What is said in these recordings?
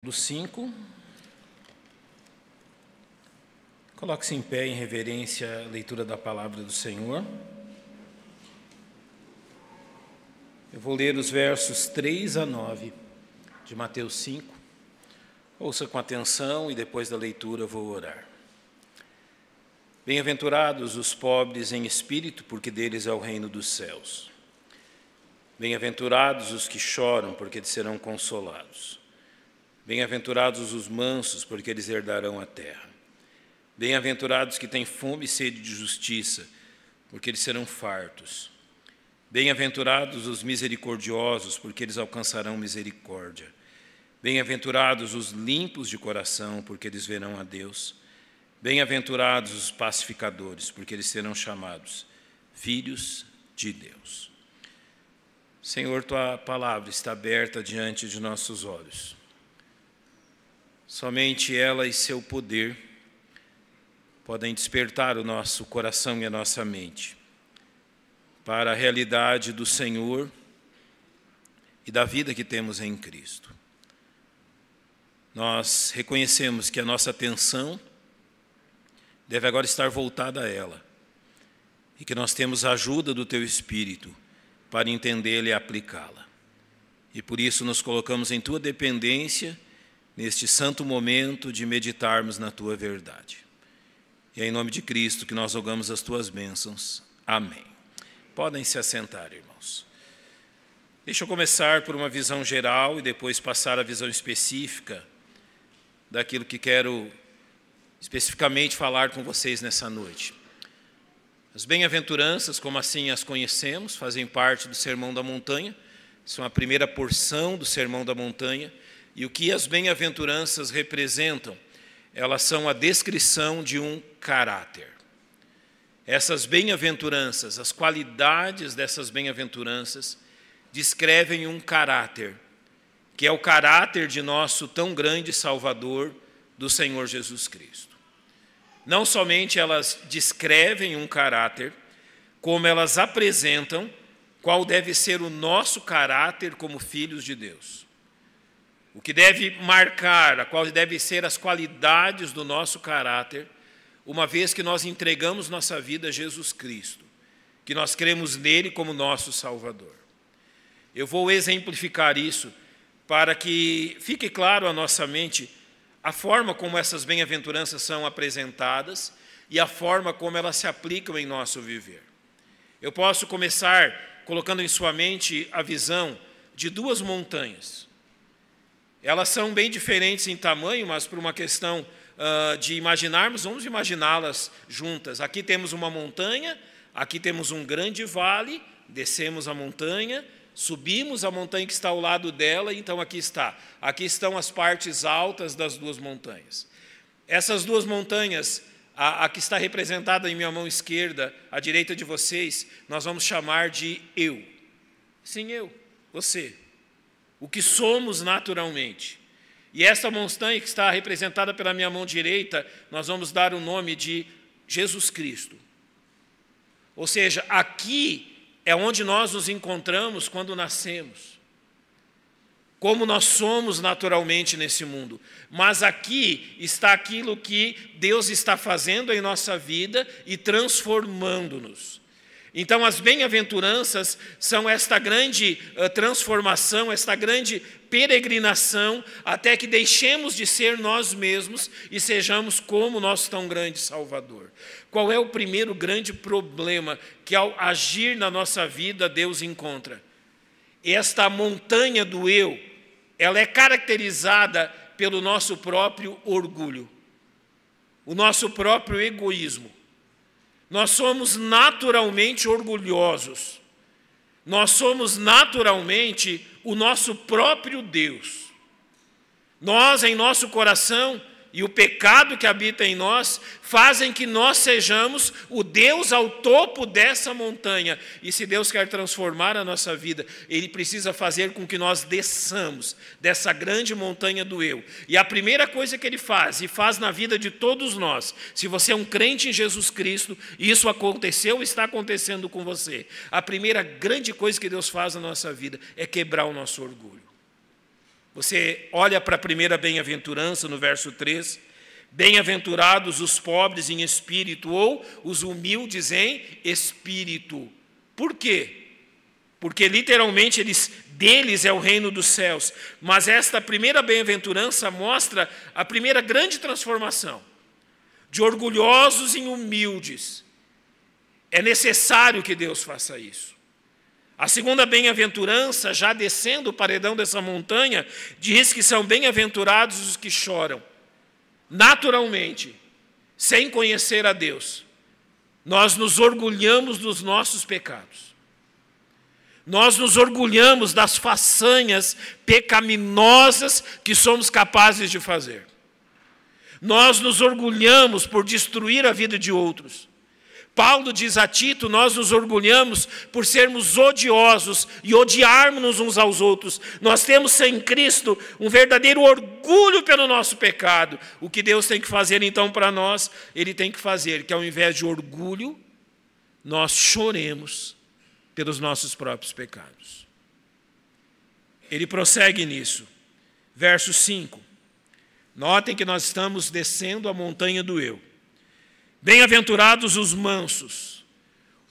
Do 5. Coloque-se em pé em reverência à leitura da palavra do Senhor. Eu vou ler os versos 3 a 9 de Mateus 5. Ouça com atenção e depois da leitura eu vou orar. Bem-aventurados os pobres em espírito, porque deles é o reino dos céus. Bem-aventurados os que choram, porque eles serão consolados. Bem-aventurados os mansos, porque eles herdarão a terra. Bem-aventurados que têm fome e sede de justiça, porque eles serão fartos. Bem-aventurados os misericordiosos, porque eles alcançarão misericórdia. Bem-aventurados os limpos de coração, porque eles verão a Deus. Bem-aventurados os pacificadores, porque eles serão chamados filhos de Deus. Senhor, Tua palavra está aberta diante de nossos olhos. Somente ela e seu poder podem despertar o nosso coração e a nossa mente para a realidade do Senhor e da vida que temos em Cristo. Nós reconhecemos que a nossa atenção deve agora estar voltada a ela e que nós temos a ajuda do Teu Espírito para entendê-la e aplicá-la. E por isso nos colocamos em Tua dependência neste santo momento de meditarmos na Tua verdade. E é em nome de Cristo que nós rogamos as Tuas bênçãos. Amém. Podem se assentar, irmãos. Deixa eu começar por uma visão geral e depois passar à visão específica daquilo que quero especificamente falar com vocês nessa noite. As bem-aventuranças, como assim as conhecemos, fazem parte do Sermão da Montanha, são a primeira porção do Sermão da Montanha. E o que as bem-aventuranças representam? Elas são a descrição de um caráter. Essas bem-aventuranças, as qualidades dessas bem-aventuranças, descrevem um caráter, que é o caráter de nosso tão grande Salvador, do Senhor Jesus Cristo. Não somente elas descrevem um caráter, como elas apresentam qual deve ser o nosso caráter como filhos de Deus. O que deve marcar, quais devem ser as qualidades do nosso caráter, uma vez que nós entregamos nossa vida a Jesus Cristo, que nós cremos nele como nosso Salvador. Eu vou exemplificar isso para que fique claro à nossa mente a forma como essas bem-aventuranças são apresentadas e a forma como elas se aplicam em nosso viver. Eu posso começar colocando em sua mente a visão de duas montanhas. Elas são bem diferentes em tamanho, mas por uma questão de imaginarmos, vamos imaginá-las juntas. Aqui temos uma montanha, aqui temos um grande vale, descemos a montanha, subimos a montanha que está ao lado dela, então aqui está. Aqui estão as partes altas das duas montanhas. Essas duas montanhas, a que está representada em minha mão esquerda, à direita de vocês, nós vamos chamar de eu. Sim, eu, você. O que somos naturalmente. E essa montanha que está representada pela minha mão direita, nós vamos dar o nome de Jesus Cristo. Ou seja, aqui é onde nós nos encontramos quando nascemos. Como nós somos naturalmente nesse mundo. Mas aqui está aquilo que Deus está fazendo em nossa vida e transformando-nos. Então, as bem-aventuranças são esta grande transformação, esta grande peregrinação, até que deixemos de ser nós mesmos e sejamos como nosso tão grande Salvador. Qual é o primeiro grande problema que, ao agir na nossa vida, Deus encontra? Esta montanha do eu, ela é caracterizada pelo nosso próprio orgulho, o nosso próprio egoísmo. Nós somos naturalmente orgulhosos. Nós somos naturalmente o nosso próprio Deus. Nós, em nosso coração, e o pecado que habita em nós, fazem que nós sejamos o Deus ao topo dessa montanha. E se Deus quer transformar a nossa vida, Ele precisa fazer com que nós desçamos dessa grande montanha do eu. E a primeira coisa que Ele faz, e faz na vida de todos nós, se você é um crente em Jesus Cristo, e isso aconteceu, está acontecendo com você, a primeira grande coisa que Deus faz na nossa vida é quebrar o nosso orgulho. Você olha para a primeira bem-aventurança, no verso 3, bem-aventurados os pobres em espírito, ou os humildes em espírito. Por quê? Porque literalmente deles é o reino dos céus. Mas esta primeira bem-aventurança mostra a primeira grande transformação, de orgulhosos em humildes. É necessário que Deus faça isso. A segunda bem-aventurança, já descendo o paredão dessa montanha, diz que são bem-aventurados os que choram. Naturalmente, sem conhecer a Deus, nós nos orgulhamos dos nossos pecados. Nós nos orgulhamos das façanhas pecaminosas que somos capazes de fazer. Nós nos orgulhamos por destruir a vida de outros. Paulo diz a Tito, nós nos orgulhamos por sermos odiosos e odiarmos uns aos outros. Nós temos em Cristo um verdadeiro orgulho pelo nosso pecado. O que Deus tem que fazer então para nós? Ele tem que fazer que ao invés de orgulho, nós choremos pelos nossos próprios pecados. Ele prossegue nisso. Verso 5. Notem que nós estamos descendo a montanha do eu. Bem-aventurados os mansos.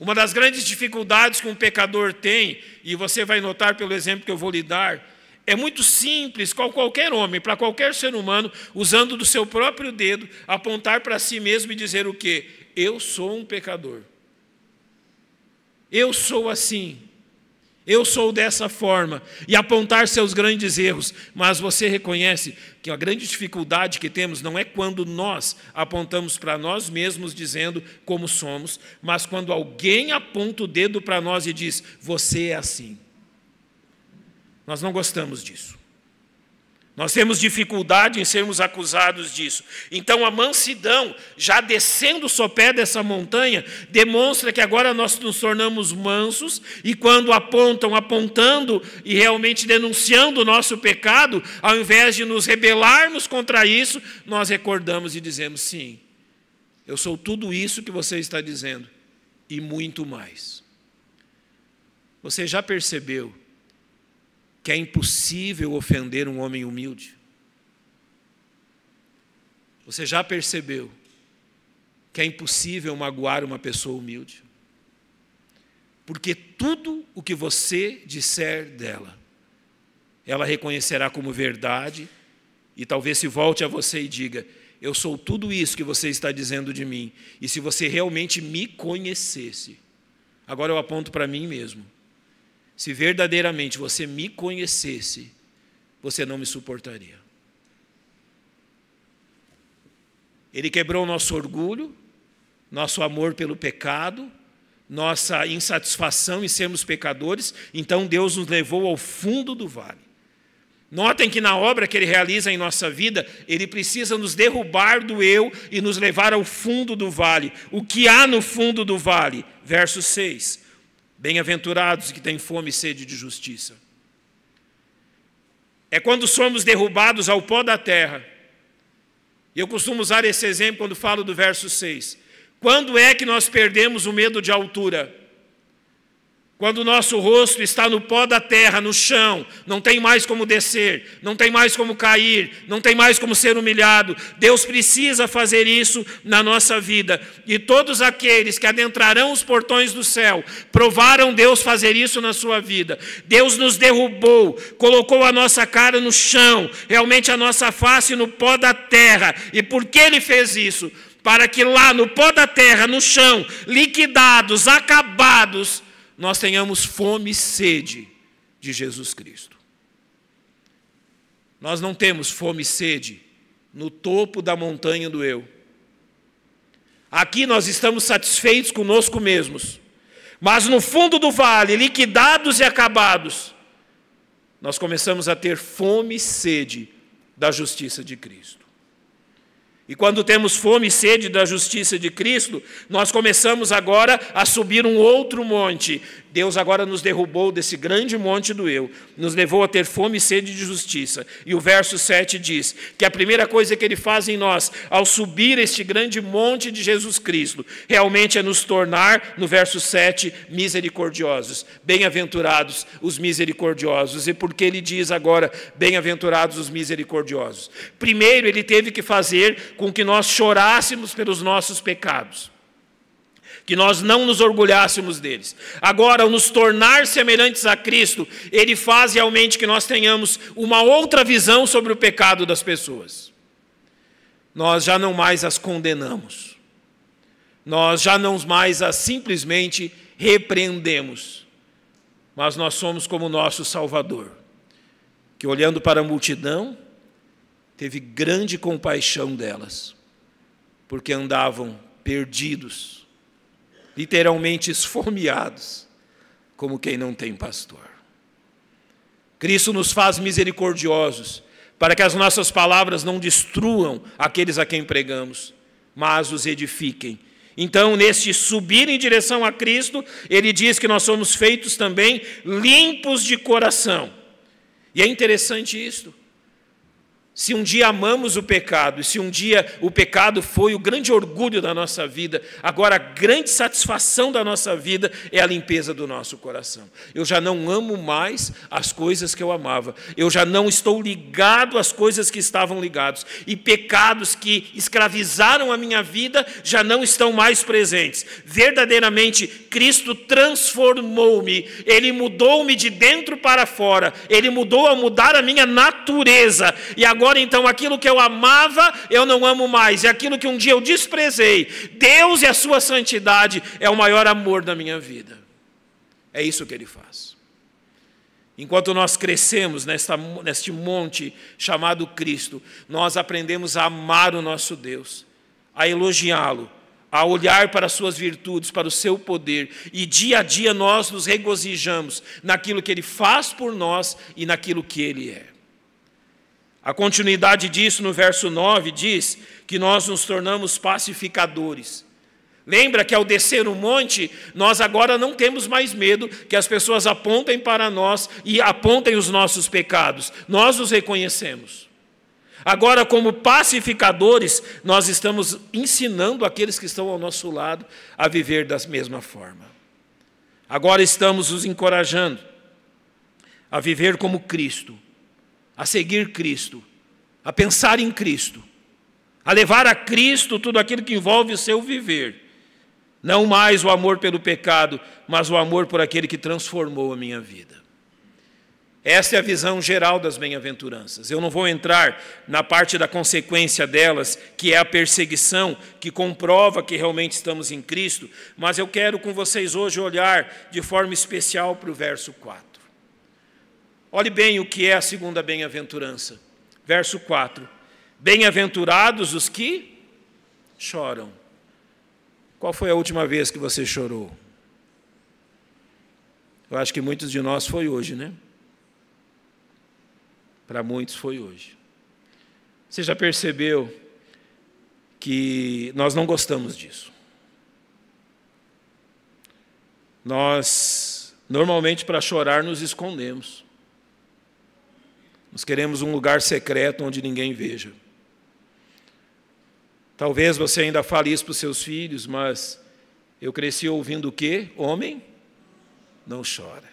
Uma das grandes dificuldades que um pecador tem, e você vai notar pelo exemplo que eu vou lhe dar, é muito simples, qualquer homem, para qualquer ser humano, usando do seu próprio dedo, apontar para si mesmo e dizer o quê? Eu sou um pecador. Eu sou assim. Eu sou dessa forma, e apontar seus grandes erros. Mas você reconhece que a grande dificuldade que temos não é quando nós apontamos para nós mesmos dizendo como somos, mas quando alguém aponta o dedo para nós e diz, você é assim. Nós não gostamos disso. Nós temos dificuldade em sermos acusados disso. Então a mansidão, já descendo o sopé dessa montanha, demonstra que agora nós nos tornamos mansos, e quando apontando e realmente denunciando o nosso pecado, ao invés de nos rebelarmos contra isso, nós recordamos e dizemos, sim, eu sou tudo isso que você está dizendo, e muito mais. Você já percebeu que é impossível ofender um homem humilde? Você já percebeu que é impossível magoar uma pessoa humilde? Porque tudo o que você disser dela, ela reconhecerá como verdade, e talvez se volte a você e diga, eu sou tudo isso que você está dizendo de mim, e se você realmente me conhecesse, agora eu aponto para mim mesmo, se verdadeiramente você me conhecesse, você não me suportaria. Ele quebrou nosso orgulho, nosso amor pelo pecado, nossa insatisfação em sermos pecadores, então Deus nos levou ao fundo do vale. Notem que na obra que Ele realiza em nossa vida, Ele precisa nos derrubar do eu e nos levar ao fundo do vale. O que há no fundo do vale? Verso 6. Bem-aventurados que têm fome e sede de justiça. É quando somos derrubados ao pó da terra. E eu costumo usar esse exemplo quando falo do verso 6. Quando é que nós perdemos o medo de altura? Quando o nosso rosto está no pó da terra, no chão, não tem mais como descer, não tem mais como cair, não tem mais como ser humilhado. Deus precisa fazer isso na nossa vida. E todos aqueles que adentrarão os portões do céu, provaram Deus fazer isso na sua vida. Deus nos derrubou, colocou a nossa cara no chão, realmente a nossa face no pó da terra. E por que Ele fez isso? Para que lá no pó da terra, no chão, liquidados, acabados, nós tenhamos fome e sede de Jesus Cristo. Nós não temos fome e sede no topo da montanha do eu. Aqui nós estamos satisfeitos conosco mesmos. Mas no fundo do vale, liquidados e acabados, nós começamos a ter fome e sede da justiça de Cristo. E quando temos fome e sede da justiça de Cristo, nós começamos agora a subir um outro monte, Deus agora nos derrubou desse grande monte do eu, nos levou a ter fome e sede de justiça. E o verso 7 diz que a primeira coisa que Ele faz em nós, ao subir este grande monte de Jesus Cristo, realmente é nos tornar, no verso 7, misericordiosos. Bem-aventurados os misericordiosos. E por que Ele diz agora, bem-aventurados os misericordiosos? Primeiro, Ele teve que fazer com que nós chorássemos pelos nossos pecados, que nós não nos orgulhássemos deles. Agora, ao nos tornar semelhantes a Cristo, Ele faz realmente que nós tenhamos uma outra visão sobre o pecado das pessoas. Nós já não mais as condenamos. Nós já não mais as simplesmente repreendemos. Mas nós somos como o nosso Salvador, que olhando para a multidão, teve grande compaixão delas, porque andavam perdidos, literalmente esfomeados, como quem não tem pastor. Cristo nos faz misericordiosos, para que as nossas palavras não destruam aqueles a quem pregamos, mas os edifiquem. Então, neste subir em direção a Cristo, Ele diz que nós somos feitos também limpos de coração. E é interessante isto. Se um dia amamos o pecado, e se um dia o pecado foi o grande orgulho da nossa vida, agora a grande satisfação da nossa vida é a limpeza do nosso coração. Eu já não amo mais as coisas que eu amava. Eu já não estou ligado às coisas que estavam ligados. E pecados que escravizaram a minha vida já não estão mais presentes. Verdadeiramente, Cristo transformou-me. Ele mudou-me de dentro para fora. Ele mudar a minha natureza. E agora, então, aquilo que eu amava, eu não amo mais. E aquilo que um dia eu desprezei, Deus e a sua santidade é o maior amor da minha vida. É isso que Ele faz. Enquanto nós crescemos neste monte chamado Cristo, nós aprendemos a amar o nosso Deus, a elogiá-lo, a olhar para as suas virtudes, para o seu poder. E dia a dia nós nos regozijamos naquilo que Ele faz por nós e naquilo que Ele é. A continuidade disso no verso 9 diz que nós nos tornamos pacificadores. Lembra que ao descer o monte, nós agora não temos mais medo que as pessoas apontem para nós e apontem os nossos pecados. Nós os reconhecemos. Agora, como pacificadores, nós estamos ensinando aqueles que estão ao nosso lado a viver da mesma forma. Agora estamos os encorajando a viver como Cristo, a seguir Cristo, a pensar em Cristo, a levar a Cristo tudo aquilo que envolve o seu viver. Não mais o amor pelo pecado, mas o amor por aquele que transformou a minha vida. Esta é a visão geral das bem-aventuranças. Eu não vou entrar na parte da consequência delas, que é a perseguição, que comprova que realmente estamos em Cristo, mas eu quero com vocês hoje olhar de forma especial para o verso 4. Olhe bem o que é a segunda bem-aventurança. Verso 4. Bem-aventurados os que choram. Qual foi a última vez que você chorou? Eu acho que muitos de nós foi hoje, né? Para muitos foi hoje. Você já percebeu que nós não gostamos disso? Nós, normalmente, para chorar, nos escondemos. Nós queremos um lugar secreto onde ninguém veja. Talvez você ainda fale isso para os seus filhos, mas eu cresci ouvindo o quê? Homem não chora.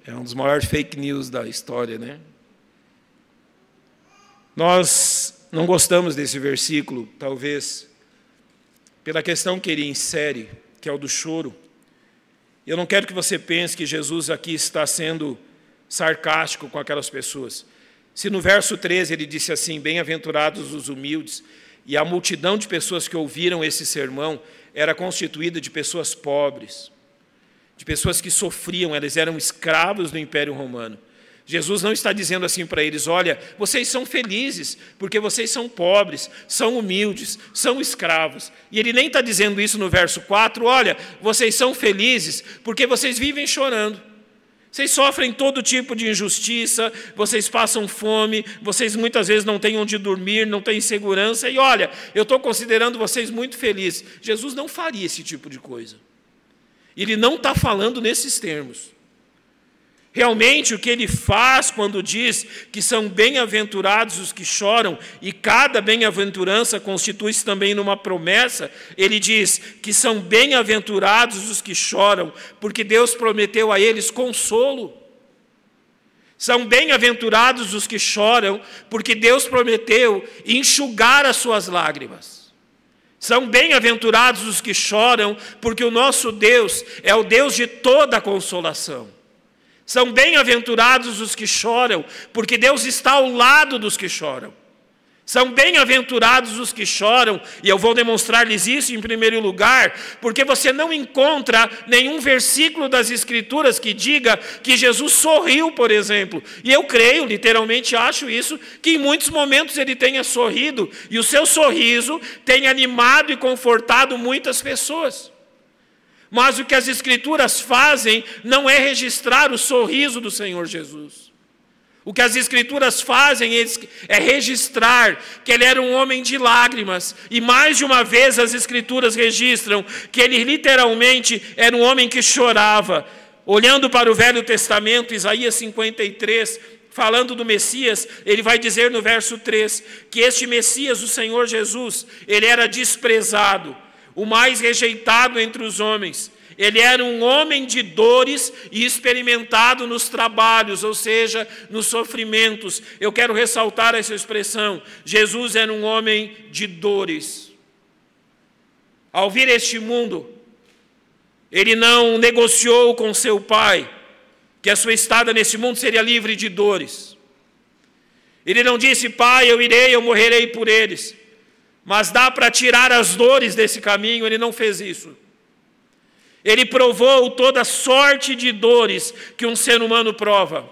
É um dos maiores fake news da história, né? Nós não gostamos desse versículo, talvez pela questão que ele insere, que é o do choro. Eu não quero que você pense que Jesus aqui está sendo sarcástico com aquelas pessoas. Se no verso 13 ele disse assim, bem-aventurados os humildes, e a multidão de pessoas que ouviram esse sermão era constituída de pessoas pobres, de pessoas que sofriam, eles eram escravos do Império Romano. Jesus não está dizendo assim para eles, olha, vocês são felizes, porque vocês são pobres, são humildes, são escravos. E ele nem está dizendo isso no verso 4, olha, vocês são felizes, porque vocês vivem chorando. Vocês sofrem todo tipo de injustiça, vocês passam fome, vocês muitas vezes não têm onde dormir, não têm segurança, e olha, eu estou considerando vocês muito felizes. Jesus não faria esse tipo de coisa. Ele não está falando nesses termos. Realmente, o que ele faz quando diz que são bem-aventurados os que choram, e cada bem-aventurança constitui-se também numa promessa, ele diz que são bem-aventurados os que choram, porque Deus prometeu a eles consolo. São bem-aventurados os que choram, porque Deus prometeu enxugar as suas lágrimas. São bem-aventurados os que choram, porque o nosso Deus é o Deus de toda a consolação. São bem-aventurados os que choram, porque Deus está ao lado dos que choram. São bem-aventurados os que choram, e eu vou demonstrar-lhes isso em primeiro lugar, porque você não encontra nenhum versículo das Escrituras que diga que Jesus sorriu, por exemplo. E eu creio, literalmente acho isso, que em muitos momentos ele tenha sorrido, e o seu sorriso tenha animado e confortado muitas pessoas. Mas o que as Escrituras fazem não é registrar o sorriso do Senhor Jesus. O que as Escrituras fazem é registrar que ele era um homem de lágrimas. E mais de uma vez as Escrituras registram que ele literalmente era um homem que chorava. Olhando para o Velho Testamento, Isaías 53, falando do Messias, ele vai dizer no verso 3, que este Messias, o Senhor Jesus, ele era desprezado, o mais rejeitado entre os homens. Ele era um homem de dores e experimentado nos trabalhos, ou seja, nos sofrimentos. Eu quero ressaltar essa expressão. Jesus era um homem de dores. Ao vir a este mundo, ele não negociou com seu pai que a sua estada nesse mundo seria livre de dores. Ele não disse: pai, eu irei, eu morrerei por eles. Mas dá para tirar as dores desse caminho. Ele não fez isso. Ele provou toda sorte de dores que um ser humano prova.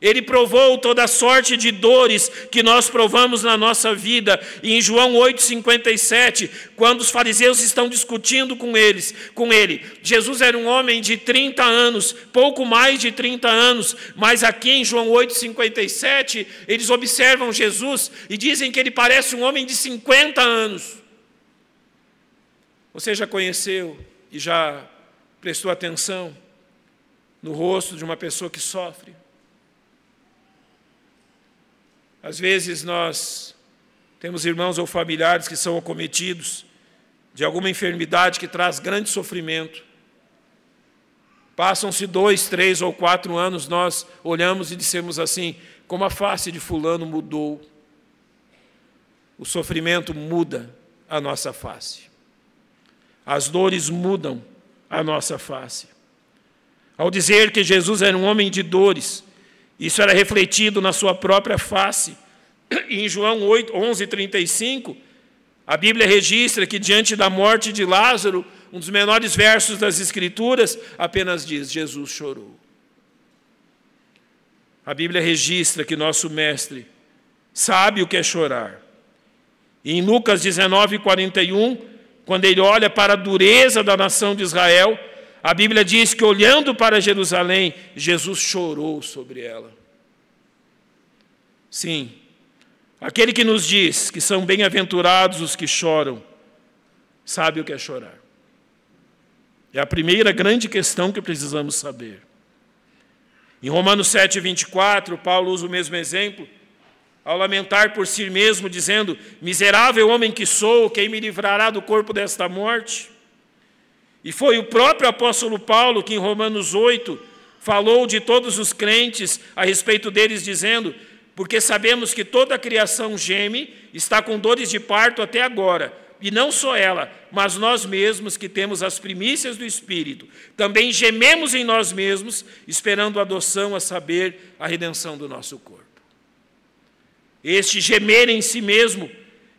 Ele provou toda sorte de dores que nós provamos na nossa vida. E em João 8,57, quando os fariseus estão discutindo com ele, Jesus era um homem de 30 anos, pouco mais de 30 anos, mas aqui em João 8,57, eles observam Jesus e dizem que ele parece um homem de 50 anos. Você já conheceu e já prestou atenção no rosto de uma pessoa que sofre? Às vezes nós temos irmãos ou familiares que são acometidos de alguma enfermidade que traz grande sofrimento. Passam-se 2, 3 ou 4 anos, nós olhamos e dissemos assim: como a face de fulano mudou. O sofrimento muda a nossa face. As dores mudam a nossa face. Ao dizer que Jesus era um homem de dores, isso era refletido na sua própria face. Em João 11:35, a Bíblia registra que diante da morte de Lázaro, um dos menores versos das Escrituras, apenas diz: Jesus chorou. A Bíblia registra que nosso mestre sabe o que é chorar. E em Lucas 19:41, quando ele olha para a dureza da nação de Israel, a Bíblia diz que olhando para Jerusalém, Jesus chorou sobre ela. Sim, aquele que nos diz que são bem-aventurados os que choram, sabe o que é chorar. É a primeira grande questão que precisamos saber. Em Romanos 7:24, Paulo usa o mesmo exemplo, ao lamentar por si mesmo, dizendo: miserável homem que sou, quem me livrará do corpo desta morte? E foi o próprio apóstolo Paulo que em Romanos 8 falou de todos os crentes a respeito deles, dizendo: porque sabemos que toda a criação geme, está com dores de parto até agora, e não só ela, mas nós mesmos que temos as primícias do Espírito, também gememos em nós mesmos, esperando a adoção, a saber, a redenção do nosso corpo. Este gemer em si mesmo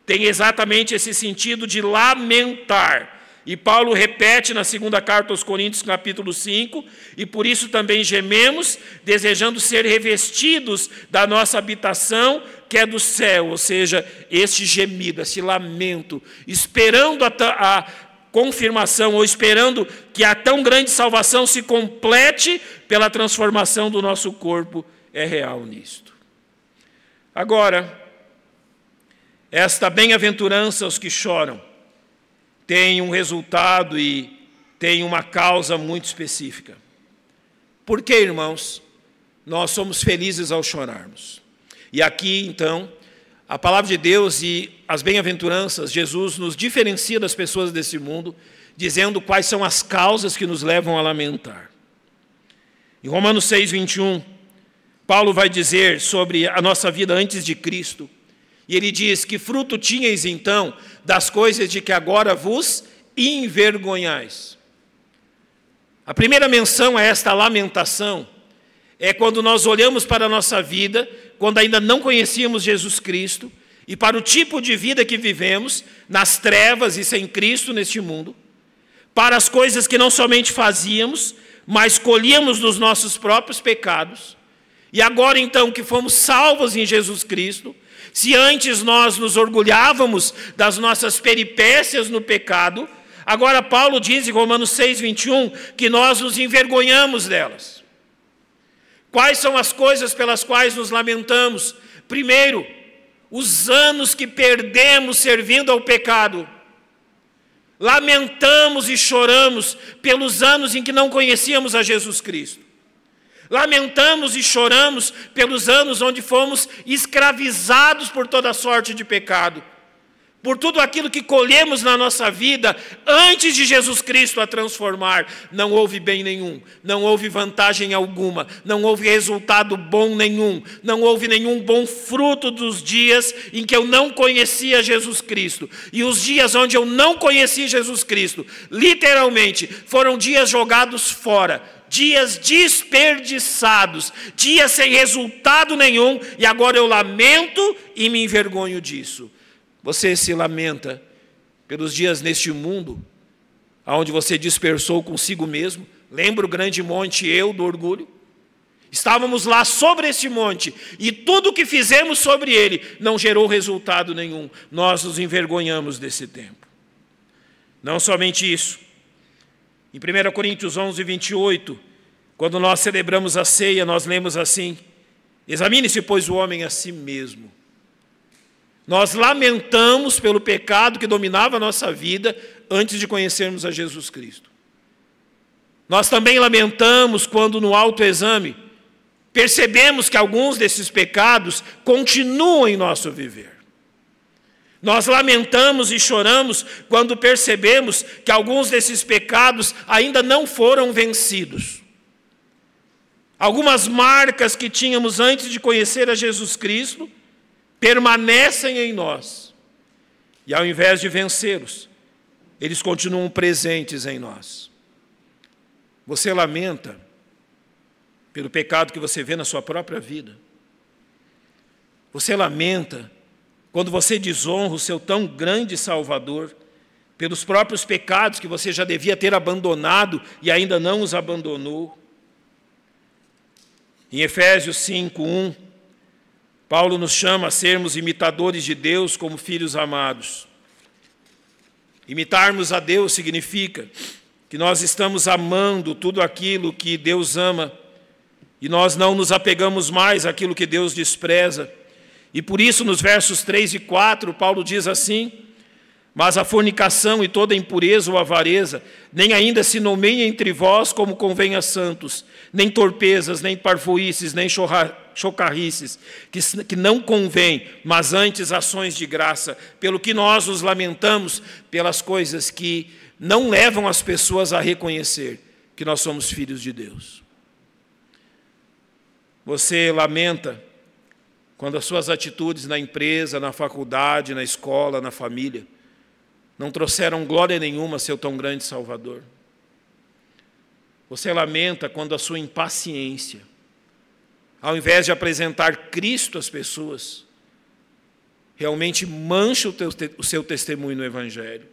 tem exatamente esse sentido de lamentar. E Paulo repete na segunda carta aos Coríntios, capítulo 5, e por isso também gememos, desejando ser revestidos da nossa habitação, que é do céu, ou seja, este gemido, esse lamento, esperando a confirmação, ou esperando que a tão grande salvação se complete pela transformação do nosso corpo, é real nisto. Agora, esta bem-aventurança aos que choram, tem um resultado, e tem uma causa muito específica. Por que, irmãos, nós somos felizes ao chorarmos? E aqui, então, a palavra de Deus e as bem-aventuranças, Jesus nos diferencia das pessoas desse mundo, dizendo quais são as causas que nos levam a lamentar. Em Romanos 6, 21, Paulo vai dizer sobre a nossa vida antes de Cristo, e ele diz: que fruto tinhais então das coisas de que agora vos envergonhais? A primeira menção a esta lamentação é quando nós olhamos para a nossa vida, quando ainda não conhecíamos Jesus Cristo, e para o tipo de vida que vivemos, nas trevas e sem Cristo neste mundo, para as coisas que não somente fazíamos, mas colhíamos dos nossos próprios pecados. E agora então que fomos salvos em Jesus Cristo, se antes nós nos orgulhávamos das nossas peripécias no pecado, agora Paulo diz em Romanos 6, 21, que nós nos envergonhamos delas. Quais são as coisas pelas quais nos lamentamos? Primeiro, os anos que perdemos servindo ao pecado. Lamentamos e choramos pelos anos em que não conhecíamos a Jesus Cristo. Lamentamos e choramos pelos anos onde fomos escravizados por toda sorte de pecado. Por tudo aquilo que colhemos na nossa vida antes de Jesus Cristo a transformar. Não houve bem nenhum, não houve vantagem alguma, não houve resultado bom nenhum, não houve nenhum bom fruto dos dias em que eu não conhecia Jesus Cristo. E os dias onde eu não conheci Jesus Cristo, literalmente, foram dias jogados fora, dias desperdiçados, dias sem resultado nenhum, e agora eu lamento e me envergonho disso. Você se lamenta pelos dias neste mundo, onde você dispersou consigo mesmo? Lembra o grande monte Eu do orgulho? Estávamos lá sobre esse monte, e tudo o que fizemos sobre ele não gerou resultado nenhum. Nós nos envergonhamos desse tempo. Não somente isso. Em 1 Coríntios 11, 28, quando nós celebramos a ceia, nós lemos assim: examine-se, pois, o homem a si mesmo. Nós lamentamos pelo pecado que dominava a nossa vida antes de conhecermos a Jesus Cristo. Nós também lamentamos quando no autoexame percebemos que alguns desses pecados continuam em nosso viver. Nós lamentamos e choramos quando percebemos que alguns desses pecados ainda não foram vencidos. Algumas marcas que tínhamos antes de conhecer a Jesus Cristo permanecem em nós. E ao invés de vencê-los, eles continuam presentes em nós. Você lamenta pelo pecado que você vê na sua própria vida. Você lamenta quando você desonra o seu tão grande Salvador, pelos próprios pecados que você já devia ter abandonado e ainda não os abandonou. Em Efésios 5, 1, Paulo nos chama a sermos imitadores de Deus como filhos amados. Imitarmos a Deus significa que nós estamos amando tudo aquilo que Deus ama e nós não nos apegamos mais àquilo que Deus despreza. E por isso, nos versos 3 e 4, Paulo diz assim: mas a fornicação e toda impureza ou avareza, nem ainda se nomeiem entre vós como convém a santos, nem torpezas, nem parvoíces, nem chocarrices, que não convém, mas antes ações de graça, pelo que nós nos lamentamos pelas coisas que não levam as pessoas a reconhecer que nós somos filhos de Deus. Você lamenta quando as suas atitudes na empresa, na faculdade, na escola, na família, não trouxeram glória nenhuma a seu tão grande Salvador. Você lamenta quando a sua impaciência, ao invés de apresentar Cristo às pessoas, realmente mancha o seu testemunho no Evangelho.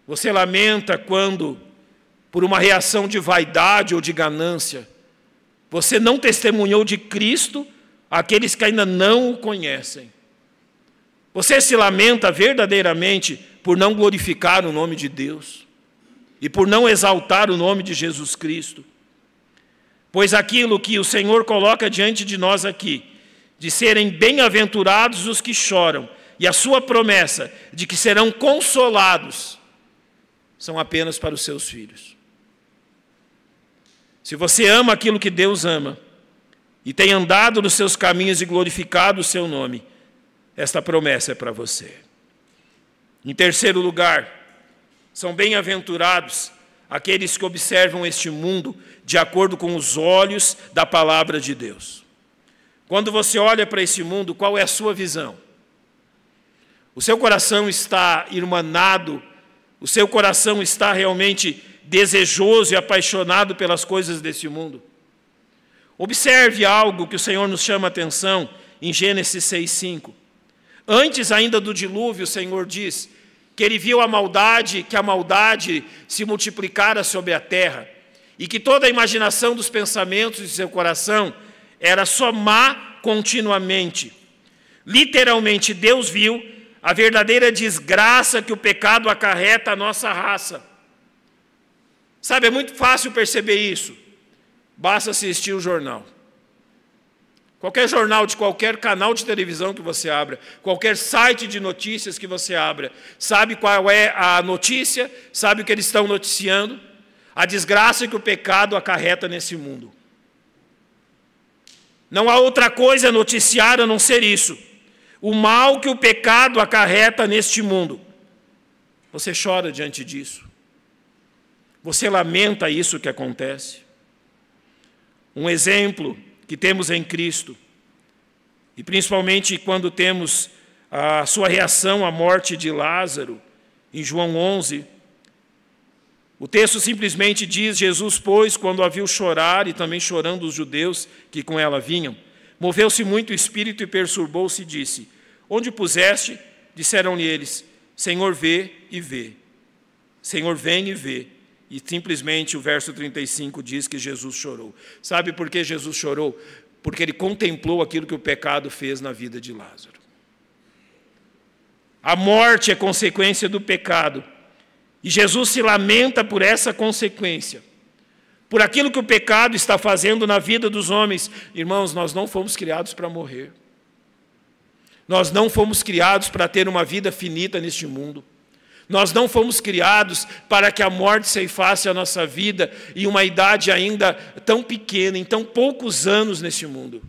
Você lamenta quando, por uma reação de vaidade ou de ganância, você não testemunhou de Cristo àqueles que ainda não o conhecem. Você se lamenta verdadeiramente por não glorificar o nome de Deus e por não exaltar o nome de Jesus Cristo. Pois aquilo que o Senhor coloca diante de nós aqui, de serem bem-aventurados os que choram, e a sua promessa de que serão consolados, são apenas para os seus filhos. Se você ama aquilo que Deus ama e tem andado nos seus caminhos e glorificado o seu nome, esta promessa é para você. Em terceiro lugar, são bem-aventurados aqueles que observam este mundo de acordo com os olhos da palavra de Deus. Quando você olha para esse mundo, qual é a sua visão? O seu coração está irmanado, o seu coração está realmente desejoso e apaixonado pelas coisas desse mundo? Observe algo que o Senhor nos chama a atenção em Gênesis 6:5. Antes ainda do dilúvio, o Senhor diz que Ele viu que a maldade se multiplicara sobre a terra e que toda a imaginação dos pensamentos de seu coração era só má continuamente. Literalmente, Deus viu a verdadeira desgraça que o pecado acarreta à nossa raça. Sabe, é muito fácil perceber isso. Basta assistir o jornal. Qualquer jornal de qualquer canal de televisão que você abra, qualquer site de notícias que você abra, sabe qual é a notícia, sabe o que eles estão noticiando? A desgraça que o pecado acarreta nesse mundo. Não há outra coisa a noticiar a não ser isso. O mal que o pecado acarreta neste mundo. Você chora diante disso. Você lamenta isso que acontece. Um exemplo que temos em Cristo, e principalmente quando temos a sua reação à morte de Lázaro, em João 11, o texto simplesmente diz: Jesus, pois, quando a viu chorar, e também chorando os judeus que com ela vinham, moveu-se muito o espírito e perturbou-se e disse: onde puseste? Disseram-lhe eles: Senhor, vê e vê. Senhor, vem e vê. E simplesmente o verso 35 diz que Jesus chorou. Sabe por que Jesus chorou? Porque ele contemplou aquilo que o pecado fez na vida de Lázaro. A morte é consequência do pecado. E Jesus se lamenta por essa consequência. Por aquilo que o pecado está fazendo na vida dos homens. Irmãos, nós não fomos criados para morrer. Nós não fomos criados para ter uma vida finita neste mundo. Nós não fomos criados para que a morte ceifasse a nossa vida em uma idade ainda tão pequena, em tão poucos anos neste mundo.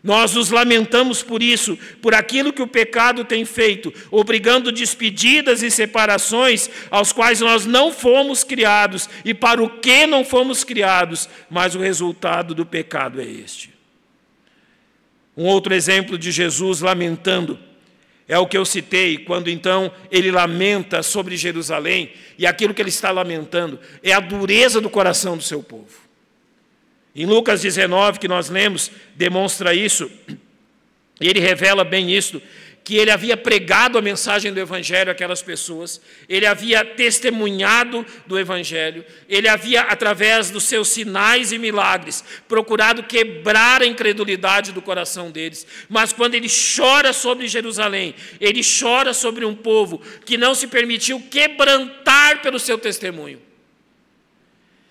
Nós nos lamentamos por isso, por aquilo que o pecado tem feito, obrigando despedidas e separações aos quais nós não fomos criados e para o que não fomos criados, mas o resultado do pecado é este. Um outro exemplo de Jesus lamentando é o que eu citei, quando então ele lamenta sobre Jerusalém, e aquilo que ele está lamentando é a dureza do coração do seu povo. Em Lucas 19, que nós lemos, demonstra isso, e ele revela bem isso, que ele havia pregado a mensagem do Evangelho àquelas pessoas, ele havia testemunhado do Evangelho, ele havia, através dos seus sinais e milagres, procurado quebrar a incredulidade do coração deles. Mas quando ele chora sobre Jerusalém, ele chora sobre um povo que não se permitiu quebrantar pelo seu testemunho.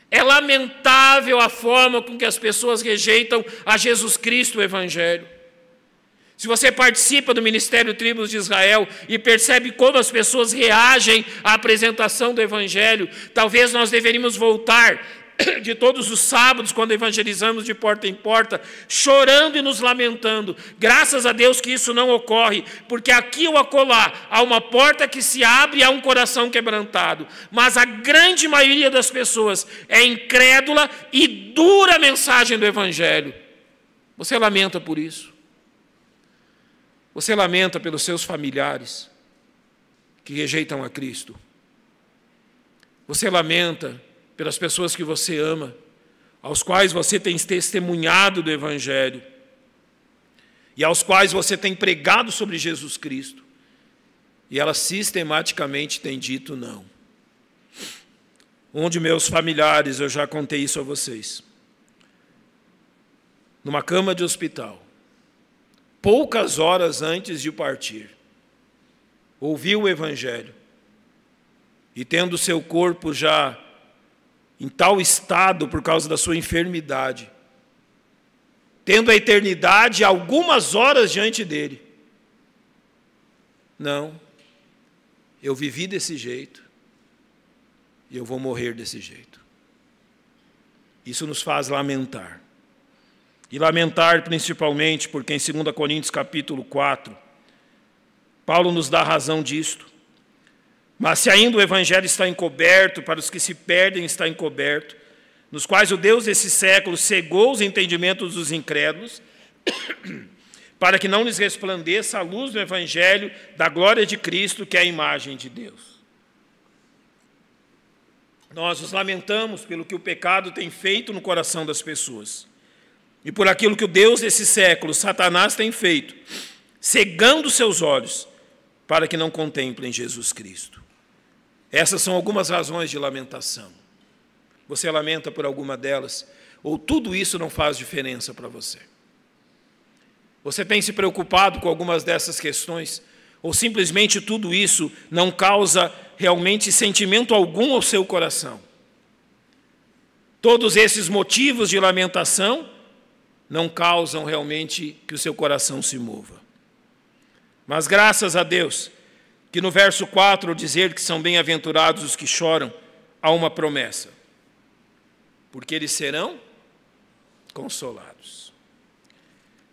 É lamentável a forma com que as pessoas rejeitam a Jesus Cristo, o Evangelho. Se você participa do Ministério Tribos de Israel e percebe como as pessoas reagem à apresentação do Evangelho, talvez nós deveríamos voltar de todos os sábados, quando evangelizamos de porta em porta, chorando e nos lamentando. Graças a Deus que isso não ocorre, porque aqui ou acolá há uma porta que se abre e há um coração quebrantado. Mas a grande maioria das pessoas é incrédula e dura a mensagem do Evangelho. Você lamenta por isso? Você lamenta pelos seus familiares que rejeitam a Cristo? Você lamenta pelas pessoas que você ama, aos quais você tem testemunhado do Evangelho e aos quais você tem pregado sobre Jesus Cristo, e elas sistematicamente têm dito não. Um de meus familiares, eu já contei isso a vocês, numa cama de hospital, poucas horas antes de partir, ouviu o Evangelho e, tendo seu corpo já em tal estado por causa da sua enfermidade, tendo a eternidade algumas horas diante dele, não, eu vivi desse jeito, e eu vou morrer desse jeito. Isso nos faz lamentar. E lamentar principalmente porque em 2 Coríntios capítulo 4, Paulo nos dá razão disto. Mas se ainda o evangelho está encoberto, para os que se perdem está encoberto, nos quais o Deus desse século cegou os entendimentos dos incrédulos, para que não lhes resplandeça a luz do evangelho da glória de Cristo, que é a imagem de Deus. Nós nos lamentamos pelo que o pecado tem feito no coração das pessoas. E por aquilo que o Deus desse século, Satanás, tem feito, cegando seus olhos, para que não contemplem Jesus Cristo. Essas são algumas razões de lamentação. Você lamenta por alguma delas? Ou tudo isso não faz diferença para você? Você tem se preocupado com algumas dessas questões? Ou simplesmente tudo isso não causa realmente sentimento algum ao seu coração? Todos esses motivos de lamentação não causam realmente que o seu coração se mova. Mas graças a Deus, que no verso 4, ao dizer que são bem-aventurados os que choram, há uma promessa. Porque eles serão consolados.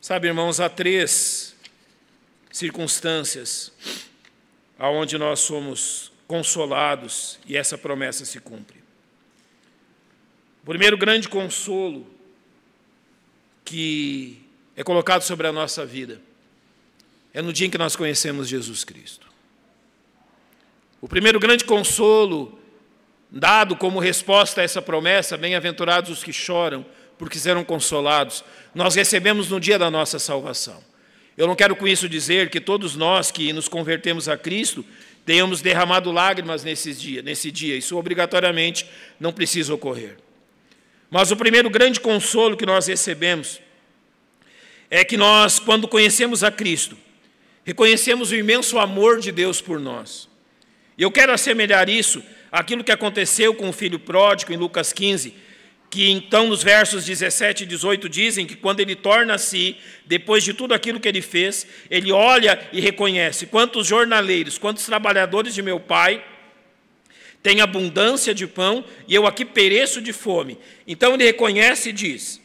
Sabe, irmãos, há 3 circunstâncias aonde nós somos consolados e essa promessa se cumpre. O primeiro grande consolo que é colocado sobre a nossa vida é no dia em que nós conhecemos Jesus Cristo. O primeiro grande consolo dado como resposta a essa promessa, bem-aventurados os que choram, porque serão consolados, nós recebemos no dia da nossa salvação. Eu não quero com isso dizer que todos nós que nos convertemos a Cristo tenhamos derramado lágrimas nesse dia. Isso obrigatoriamente não precisa ocorrer. Mas o primeiro grande consolo que nós recebemos é que nós, quando conhecemos a Cristo, reconhecemos o imenso amor de Deus por nós. E eu quero assemelhar isso àquilo que aconteceu com o filho pródigo em Lucas 15, que então nos versos 17 e 18 dizem que quando ele torna a si, depois de tudo aquilo que ele fez, ele olha e reconhece quantos jornaleiros, quantos trabalhadores de meu pai têm abundância de pão e eu aqui pereço de fome. Então ele reconhece e diz: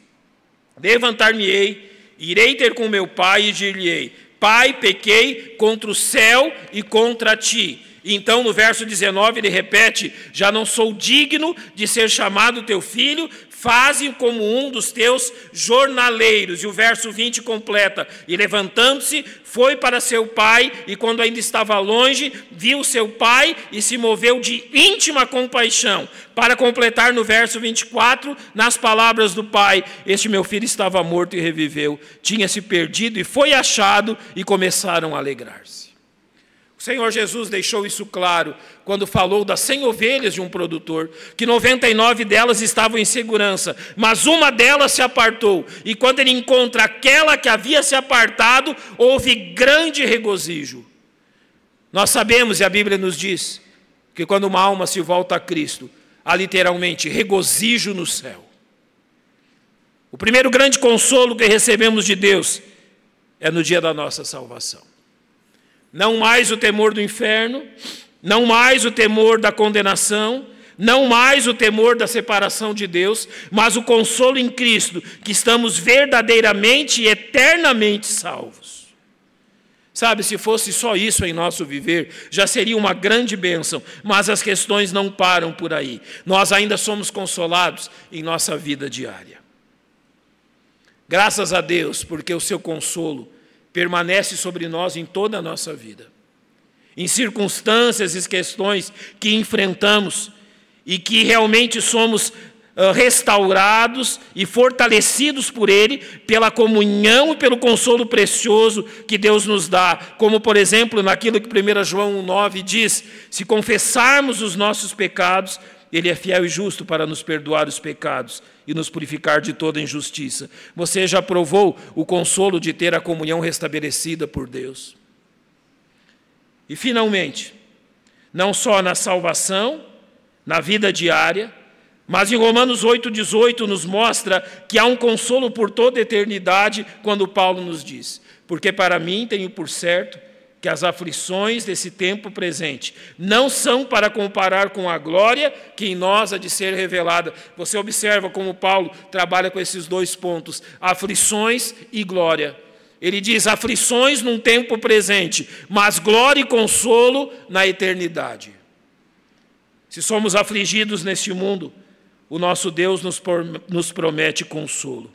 levantar-me-ei, irei ter com meu pai e dir-lhe-ei: Pai, pequei contra o céu e contra ti. Então, no verso 19, ele repete: já não sou digno de ser chamado teu filho, faze como um dos teus jornaleiros. E o verso 20 completa: e levantando-se, foi para seu pai, e quando ainda estava longe, viu seu pai e se moveu de íntima compaixão. Para completar no verso 24, nas palavras do pai: este meu filho estava morto e reviveu, tinha se perdido e foi achado, e começaram a alegrar-se. O Senhor Jesus deixou isso claro quando falou das 100 ovelhas de um produtor, que 99 delas estavam em segurança, mas uma delas se apartou. E quando ele encontra aquela que havia se apartado, houve grande regozijo. Nós sabemos, e a Bíblia nos diz, que quando uma alma se volta a Cristo, há literalmente regozijo no céu. O primeiro grande consolo que recebemos de Deus é no dia da nossa salvação. Não mais o temor do inferno, não mais o temor da condenação, não mais o temor da separação de Deus, mas o consolo em Cristo, que estamos verdadeiramente e eternamente salvos. Sabe, se fosse só isso em nosso viver, já seria uma grande bênção, mas as questões não param por aí. Nós ainda somos consolados em nossa vida diária. Graças a Deus, porque o seu consolo permanece sobre nós em toda a nossa vida. Em circunstâncias e questões que enfrentamos e que realmente somos restaurados e fortalecidos por Ele, pela comunhão e pelo consolo precioso que Deus nos dá. Como, por exemplo, naquilo que 1 João 1,9 diz: se confessarmos os nossos pecados, Ele é fiel e justo para nos perdoar os pecados e nos purificar de toda injustiça. Você já provou o consolo de ter a comunhão restabelecida por Deus? E, finalmente, não só na salvação, na vida diária, mas em Romanos 8,18 nos mostra que há um consolo por toda a eternidade, quando Paulo nos diz: porque para mim tenho por certo que as aflições desse tempo presente não são para comparar com a glória que em nós há de ser revelada. Você observa como Paulo trabalha com esses dois pontos, aflições e glória. Ele diz aflições num tempo presente, mas glória e consolo na eternidade. Se somos afligidos neste mundo, o nosso Deus nos promete consolo.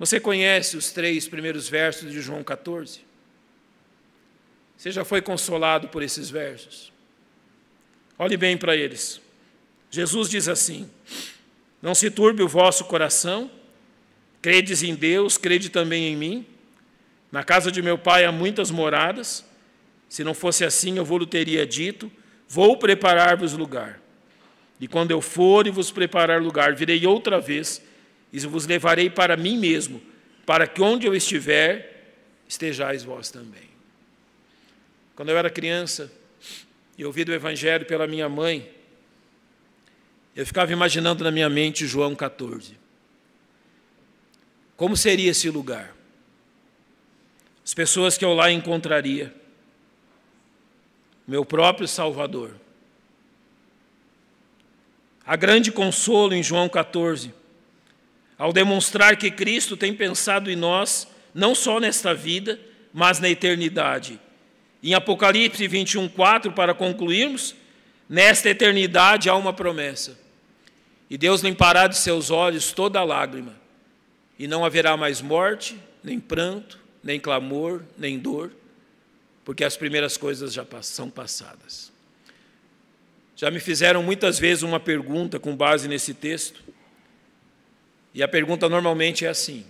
Você conhece os 3 primeiros versos de João 14? Você já foi consolado por esses versos? Olhe bem para eles. Jesus diz assim: não se turbe o vosso coração, credes em Deus, crede também em mim. Na casa de meu Pai há muitas moradas, se não fosse assim eu vou-lhe teria dito, vou preparar-vos lugar. E quando eu for e vos preparar lugar, virei outra vez e vos levarei para mim mesmo, para que onde eu estiver, estejais vós também. Quando eu era criança e ouvi do Evangelho pela minha mãe, eu ficava imaginando na minha mente João 14. Como seria esse lugar? As pessoas que eu lá encontraria. Meu próprio Salvador. Há grande consolo em João 14, ao demonstrar que Cristo tem pensado em nós, não só nesta vida, mas na eternidade. Em Apocalipse 21:4, para concluirmos, nesta eternidade há uma promessa. E Deus limpará de seus olhos toda lágrima, e não haverá mais morte, nem pranto, nem clamor, nem dor, porque as primeiras coisas já são passadas. Já me fizeram muitas vezes uma pergunta com base nesse texto, e a pergunta normalmente é assim: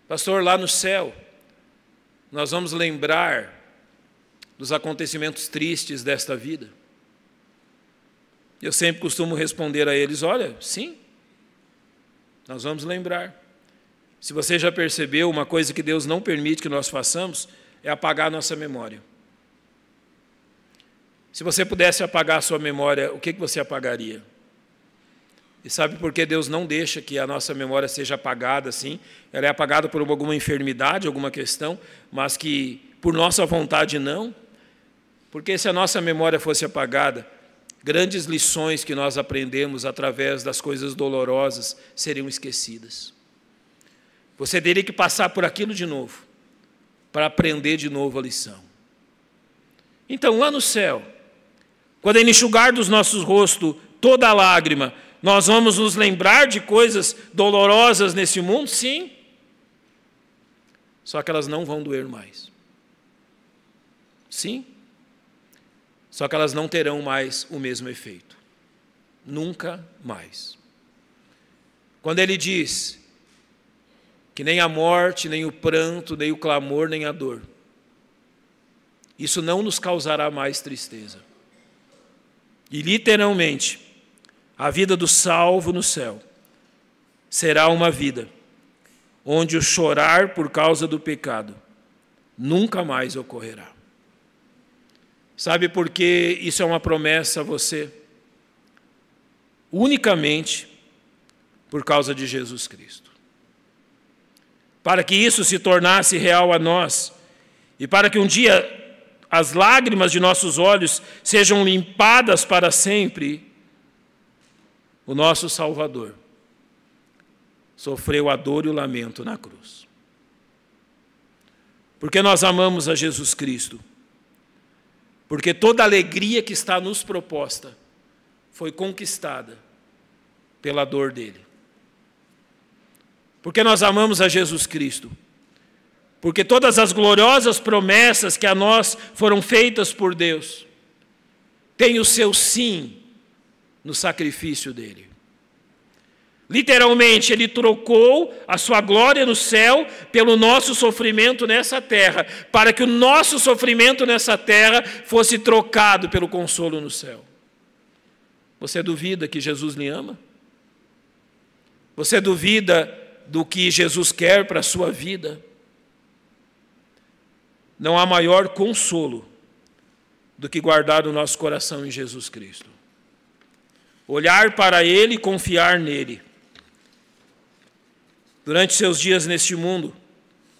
pastor, lá no céu, nós vamos lembrar dos acontecimentos tristes desta vida? Eu sempre costumo responder a eles: olha, sim, nós vamos lembrar. Se você já percebeu, uma coisa que Deus não permite que nós façamos é apagar a nossa memória. Se você pudesse apagar a sua memória, o que você apagaria? E sabe por que Deus não deixa que a nossa memória seja apagada assim? Ela é apagada por alguma enfermidade, alguma questão, mas que por nossa vontade não. Porque se a nossa memória fosse apagada, grandes lições que nós aprendemos através das coisas dolorosas seriam esquecidas. Você teria que passar por aquilo de novo, para aprender de novo a lição. Então, lá no céu, quando Ele enxugar dos nossos rostos toda a lágrima, nós vamos nos lembrar de coisas dolorosas nesse mundo? Sim. Só que elas não vão doer mais. Sim. Só que elas não terão mais o mesmo efeito. Nunca mais. Quando Ele diz que nem a morte, nem o pranto, nem o clamor, nem a dor, isso não nos causará mais tristeza. E literalmente, a vida do salvo no céu será uma vida onde o chorar por causa do pecado nunca mais ocorrerá. Sabe por que isso é uma promessa a você? Unicamente por causa de Jesus Cristo. Para que isso se tornasse real a nós, e para que um dia as lágrimas de nossos olhos sejam limpadas para sempre, o nosso Salvador sofreu a dor e o lamento na cruz. Porque nós amamos a Jesus Cristo. Porque toda a alegria que está nos proposta foi conquistada pela dor dele. Porque nós amamos a Jesus Cristo. Porque todas as gloriosas promessas que a nós foram feitas por Deus têm o seu sim no sacrifício dele. Literalmente, ele trocou a sua glória no céu pelo nosso sofrimento nessa terra, para que o nosso sofrimento nessa terra fosse trocado pelo consolo no céu. Você duvida que Jesus lhe ama? Você duvida do que Jesus quer para a sua vida? Não há maior consolo do que guardar o nosso coração em Jesus Cristo. Olhar para Ele e confiar nele. Durante seus dias neste mundo,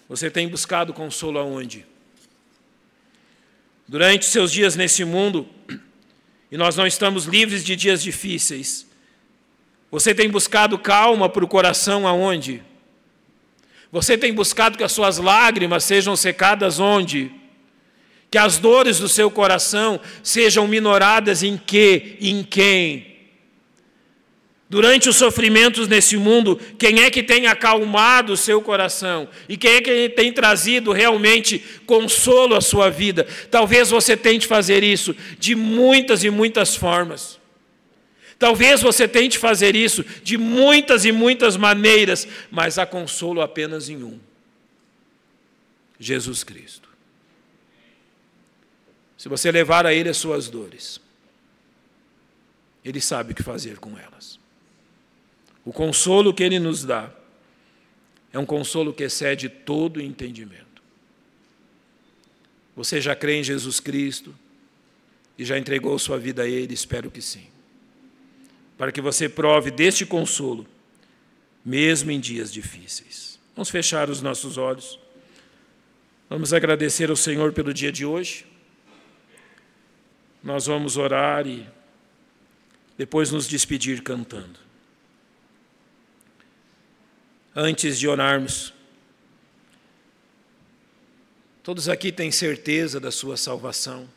você tem buscado consolo aonde? durante seus dias nesse mundo, e nós não estamos livres de dias difíceis, você tem buscado calma para o coração aonde? Você tem buscado que as suas lágrimas sejam secadas onde? Que as dores do seu coração sejam minoradas em quê? Em quem? Durante os sofrimentos nesse mundo, quem é que tem acalmado o seu coração? E quem é que tem trazido realmente consolo à sua vida? Talvez você tente fazer isso de muitas e muitas formas. Talvez você tente fazer isso de muitas e muitas maneiras, mas há consolo apenas em um: Jesus Cristo. Se você levar a Ele as suas dores, Ele sabe o que fazer com elas. O consolo que Ele nos dá é um consolo que excede todo o entendimento. Você já crê em Jesus Cristo e já entregou sua vida a Ele? Espero que sim. Para que você prove deste consolo, mesmo em dias difíceis. Vamos fechar os nossos olhos. Vamos agradecer ao Senhor pelo dia de hoje. Nós vamos orar e depois nos despedir cantando. Antes de orarmos, todos aqui têm certeza da sua salvação.